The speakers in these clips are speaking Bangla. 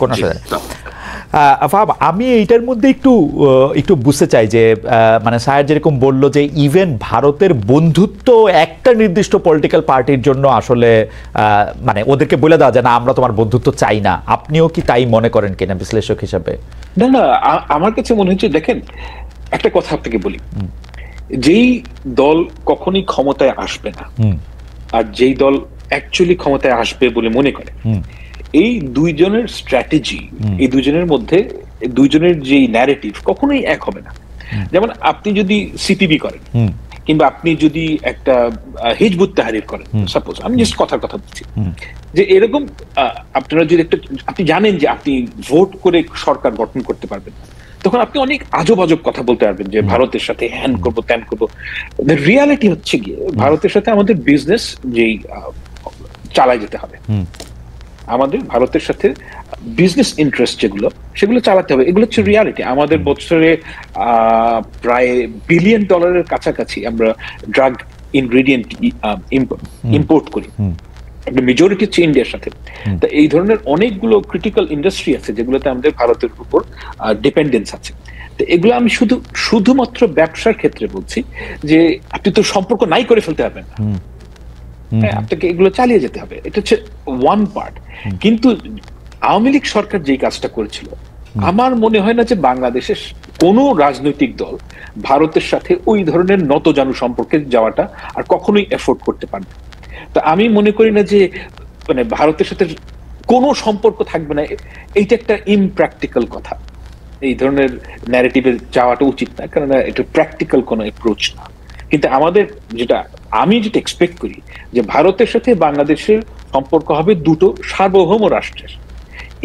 কোনো ফাহাম, আমি এইটার মধ্যে একটু বুঝতে চাই যে মানে স্যার যেরকম বললো যে ইভেন ভারতের বন্ধুত্ব একটা নির্দিষ্ট পলিটিক্যাল পার্টির জন্য আসলে মানে ওদেরকে বলে দেওয়া যায় না আমরা তোমার বন্ধুত্ব চাই না, আপনিও কি তাই মনে করেন কিনা বিশ্লেষক হিসাবে? না না, আমার কাছে মনে হচ্ছে, দেখেন একটা কথা আপনাকে বলি, যেই দল কখনই ক্ষমতায় আসবে না আর যেই দল অ্যাকচুয়ালি ক্ষমতায় আসবে বলে মনে করে, এই দুইজনের স্ট্র্যাটেজি, এই দুইজনের মধ্যে দুইজনের যে ন্যারেটিভ কখনোই এক হবে না। যেমন আপনি যদি সিপিবি করেন কিংবা আপনি যদি একটা হিজবুত তাহরির করেন, সাপোজ আমি জাস্ট কথার কথা বলছি, যে এরকম আপনারা যদি আপনি জানেন যে আপনি ভোট করে সরকার গঠন করতে পারবেন, তখন আপনি অনেক আজব আজব কথা বলতে পারবেন যে ভারতের সাথে হ্যান করবো ত্যান করবো। রিয়ালিটি হচ্ছে গিয়ে ভারতের সাথে আমাদের বিজনেস যেই চালায় যেতে হবে, আমাদের ভারতের সাথে বিজনেস ইন্টারেস্ট যেগুলো সেগুলো চালাতে হবে, এগুলো হচ্ছে রিয়ালিটি। আমাদের বছরে প্রায় $1 বিলিয়ন কাছাকাছি আমরা ড্রাগ ইনগ্রেডিয়েন্ট ইম্পোর্ট করি, একটা মেজরিটি হচ্ছে ইন্ডিয়ার সাথে। তো এই ধরনের অনেকগুলো ক্রিটিক্যাল ইন্ডাস্ট্রি আছে যেগুলোতে আমাদের ভারতের উপর ডিপেন্ডেন্স আছে। তো এগুলো আমি শুধুমাত্র ব্যবসার ক্ষেত্রে বলছি যে আপনি তো সম্পর্ক নাই করে ফেলতে পারবেন না, আপনাকে এগুলো চালিয়ে যেতে হবে, এটা হচ্ছে ওয়ান পার্ট। কিন্তু আওয়ামী লীগ সরকার যেই কাজটা করেছিল, আমার মনে হয় না যে বাংলাদেশের কোন রাজনৈতিক দল ভারতের সাথে ওই ধরনের নতজানু সম্পর্কে যাওয়াটা আর কখনোই এফোর্ড করতে পারবে। তো আমি মনে করি না যে মানে ভারতের সাথে কোনো সম্পর্ক থাকবে না, এইটা একটা ইমপ্র্যাকটিক্যাল কথা। এই ধরনের ন্যারেটিভে যাওয়াটা উচিত না, কারণ এটা প্র্যাকটিক্যাল কোনো অ্যাপ্রোচ না। কিন্তু আমি যেটা এক্সপেক্ট করি যে ভারতের সাথে বাংলাদেশের সম্পর্ক হবে দুটো সার্বভৌম রাষ্ট্রের,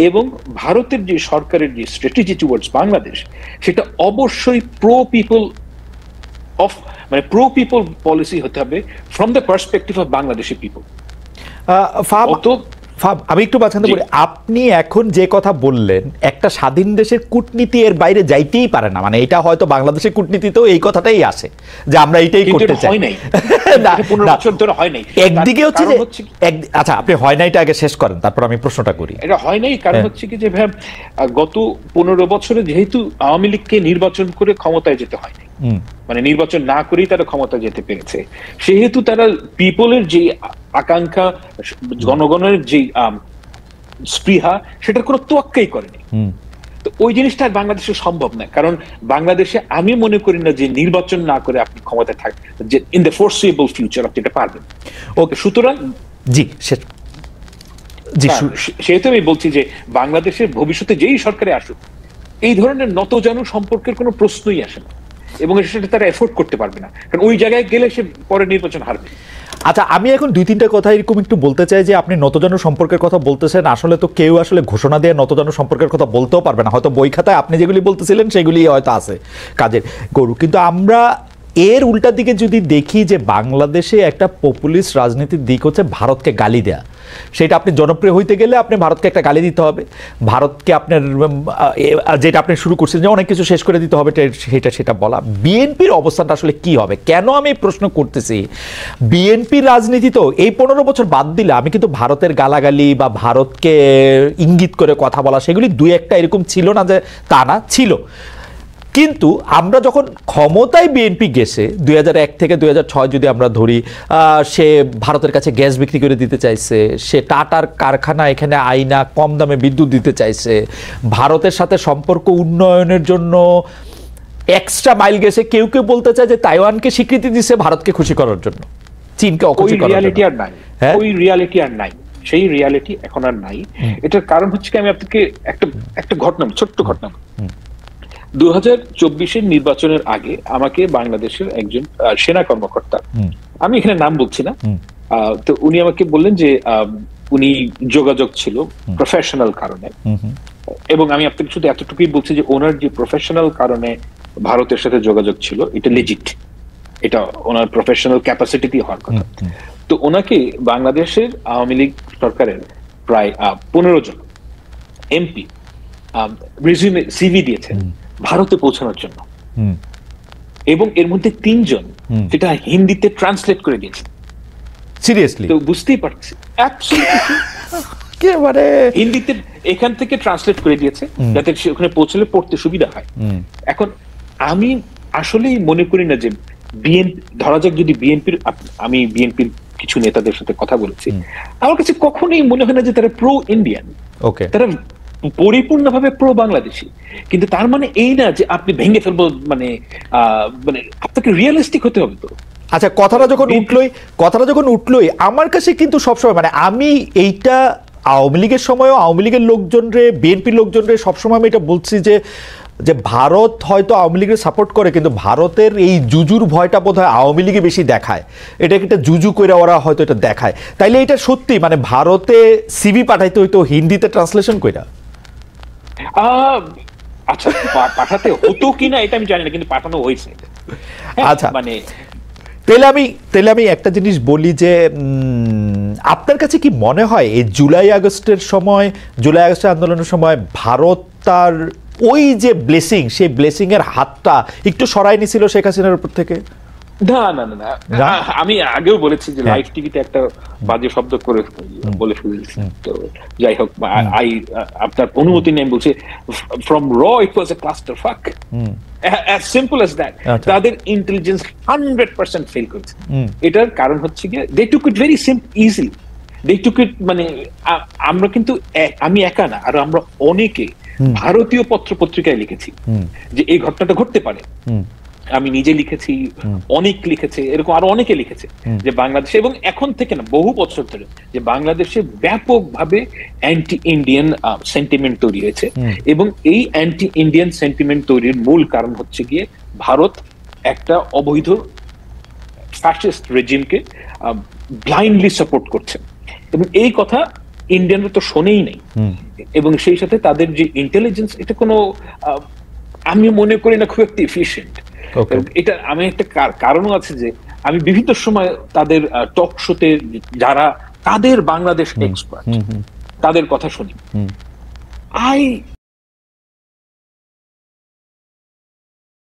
এবং ভারতের যে সরকারের যে স্ট্র্যাটেজি টুয়ার্ডস বাংলাদেশ, সেটা অবশ্যই প্রো পিপল পলিসি হতে হবে from the perspective of Bangladeshi people. আমি একটু বাছাতে বলি, আপনি এখন যে কথা বললেন একটা স্বাধীন দেশের কূটনীতি এর বাইরে যাইতেই পারে না, মানে এটা হয়তো বাংলাদেশের কূটনীতিতেও এই কথাটাই আসে যে আমরা এইটাই করতে চাই। একদিকে হচ্ছে যে আচ্ছা আপনি হয় না এটা আগে শেষ করেন, তারপর আমি প্রশ্নটা করি। এটা হয় নাই কারণ হচ্ছে কি যে গত 15 বছরে যেহেতু আওয়ামী লীগকে নির্বাচন করে ক্ষমতায় যেতে হয়নি, মানে নির্বাচন না করেই তারা ক্ষমতা যেতে পেরেছে, সেহেতু তারা পিপলের যে আকাঙ্ক্ষা, জনগণের যে স্পৃহা, সেটার কোনো তোয়াক্কাই করেনি। তো ওই জিনিসটা বাংলাদেশে সম্ভব না, কারণ বাংলাদেশে আমি মনে করি না যে নির্বাচন না করে আপনি ক্ষমতায় থাকবেন, যে ইন দ্য ফোরসিবল ফিউচার আপনি এটা পারবেন। ওকে, সুতরাং সেহেতু আমি বলছি যে বাংলাদেশের ভবিষ্যতে যেই সরকারে আসুক, এই ধরনের নতজানু সম্পর্কের কোনো প্রশ্নই আসে না, এবং সেটা তারা এফোর্ড করতে পারবে না, কারণ ওই জায়গায় গেলে সে পরে নির্বাচন হারবে। আচ্ছা, আমি এখন 2-3টা কথা এরকম একটু বলতে চাই যে আপনি নতজানু সম্পর্কের কথা বলতেছেন, আসলে তো কেউ আসলে ঘোষণা দিয়ে নতজানু সম্পর্কের কথা বলতেও পারবে না, হয়তো বই খাতায় আপনি যেগুলি বলতেছিলেন সেগুলি হয়তো আছে কাজের গরু। কিন্তু আমরা এর উল্টা দিকে যদি দেখি যে বাংলাদেশে একটা পপুলিস্ট রাজনীতির দিক হচ্ছে ভারতকে গালি দেয়া। সেটা আপনি জনপ্রিয় হইতে গেলে আপনি ভারতকে একটা গালি দিতে হবে, ভারতকে আপনার যেটা আপনি শুরু করছেন যে অনেক কিছু শেষ করে দিতে হবে, সেটা বলা। বিএনপির অবস্থানটা আসলে কি হবে? কেন আমি প্রশ্ন করতেছি, বিএনপির রাজনীতি তো এই 15 বছর বাদ দিলে আমি কিন্তু ভারতের গালাগালি বা ভারতকে ইঙ্গিত করে কথা বলা সেগুলি 2-1টা এরকম ছিল না যে তা না, ছিল। কিন্তু আমরা যখন ক্ষমতায় বিএনপি গেছে 2001 থেকে 2006 যদি আমরা ধরি, সে ভারতের কাছে গ্যাস বিক্রি করে দিতে চাইছে, সে টাটার কারখানা এখানে আইনা কম দামে বিদ্যুৎ দিতে চাইছে, ভারতের সাথে সম্পর্ক উন্নয়নের জন্য এক্সট্রা মাইল গেছে। কেউ কেউ বলতে চায় যে তাইওয়ানকে স্বীকৃতি দিছে ভারতকে খুশি করার জন্য, চীনকে অখুশি করার জন্য। ওই রিয়ালিটি আর নাই, সেই রিয়ালিটি এখন আর নাই। এটার কারণ হচ্ছে কি, আমি আপনাকে একটা ঘটনা, ছোট্ট ঘটনা। 2024-এর নির্বাচনের আগে আমাকে বাংলাদেশের একজন সেনা কর্মকর্তা, আমি এখানে নাম বলছি না, তো উনি আমাকে বললেন যে উনি যোগাযোগ ছিল প্রফেশনাল কারণে, এবং আমি আপনাকে শুধু এতটুকুই বলছি যে ওনার যে প্রফেশনাল কারণে ভারতের সাথে যোগাযোগ ছিল এটা লিজিট, এটা ওনার প্রফেশনাল ক্যাপাসিটি দিয়ে হওয়ার কথা। তো ওনাকে বাংলাদেশের আওয়ামী লীগ সরকারের প্রায় 15 জন এমপি রিজিউমে সিভি দিয়েছেন ভারতে পৌঁছানোর জন্য, এবং এর মধ্যে 3 জন যেটা হিন্দিতে ট্রান্সলেট করে দিয়েছে। সিরিয়াসলি? তো বুঝতেই পারছি, এখান থেকে ট্রান্সলেট করে দিয়েছে যাতে ওখানে পৌঁছলে পড়তে সুবিধা হয়। এখন আমি আসলেই মনে করি না যে বিএনপি, ধরা যাক যদি বিএনপির, আমি বিএনপির কিছু নেতাদের সাথে কথা বলেছি, আমার কাছে কখনোই মনে হয় না যে তারা প্রো ইন্ডিয়ান, তারা পরিপূর্ণভাবে প্রো বাংলাদেশী। কিন্তু তার মানে এই না যে আপনি ভেঙে ফেলবো, মানে আপনাকে রিয়েলিস্টিক হতে হবে। তো আচ্ছা, কথাটা যখন উঠলোই আমার কাছে কিন্তু সবসময়, মানে আমি এইটা আওয়ামী লীগের সময়ও আওয়ামী লীগের লোকজনরে, বিএনপির লোকজনরে সবসময় আমি এটা বলছি যে ভারত হয়তো আওয়ামী লীগের সাপোর্ট করে, কিন্তু ভারতের এই জুজুর ভয়টা বোধহয় আওয়ামী লীগে বেশি দেখায়। এটাকে একটা জুজু করে ওরা হয়তো এটা দেখায়। তাইলে এটা সত্যি, মানে ভারতে সিভি পাঠাইতে হইতো হিন্দিতে ট্রান্সলেশন কইরা? আচ্ছা, পাঠাতে হতো কিনা এটা আমি জানি না, কিন্তু পাঠানো হয়েছে। আচ্ছা, মানে তাহলে আমি একটা জিনিস বলি যে আপনার কাছে কি মনে হয় এই জুলাই আগস্টের আন্দোলনের সময় ভারত তার ওই যে ব্লেসিং, সেই ব্লেসিং এর হাতটা একটু সরাই নিছিল শেখ হাসিনার উপর থেকে? না, আমি আগেও বলেছি যে লাইভ টিভিতে একটা বাজে শব্দ করে বলে ফেলেছি। তো যাই হোক, আপনার অনুমতি নেই, বলছে ফ্রম র ইট ওয়াজ এ ক্লাস্টার ফাক, as simple as that. তাদের ইন্টেলিজেন্স 100% ফেল করেছে। এটার কারণ হচ্ছে গিয়ে they took it very easily. They took it, মানে আমরা কিন্তু, আমি একা না, আর আমরা অনেকে ভারতীয় পত্র পত্রিকায় লিখেছি যে এই ঘটনাটা ঘটতে পারে। আমি নিজে লিখেছি, অনেক লিখেছে, এরকম আরো অনেকে লিখেছে যে বাংলাদেশে, এবং এখন থেকে না, বহু বছর ধরে, যে বাংলাদেশে ব্যাপকভাবে অ্যান্টি ইন্ডিয়ান সেন্টিমেন্ট তৈরি হয়েছে। এবং এই অ্যান্টি ইন্ডিয়ান সেন্টিমেন্ট তৈরির মূল কারণ হচ্ছে গিয়ে ভারত একটা অবৈধ ফ্যাসিস্ট রেজিমকে ব্লাইন্ডলি সাপোর্ট করছে, এবং এই কথা ইন্ডিয়ানরা তো শোনেই নেই। এবং সেই সাথে তাদের যে ইন্টেলিজেন্স, এটা কোনো, আমি মনে করি না খুব একটা এফিশিয়েন্ট। এটা আমি একটা কারণও আছে যে আমি বিভিন্ন সময় তাদের টক শোতে যারা তাদের বাংলাদেশ এক্সপার্ট তাদের কথা শুনি।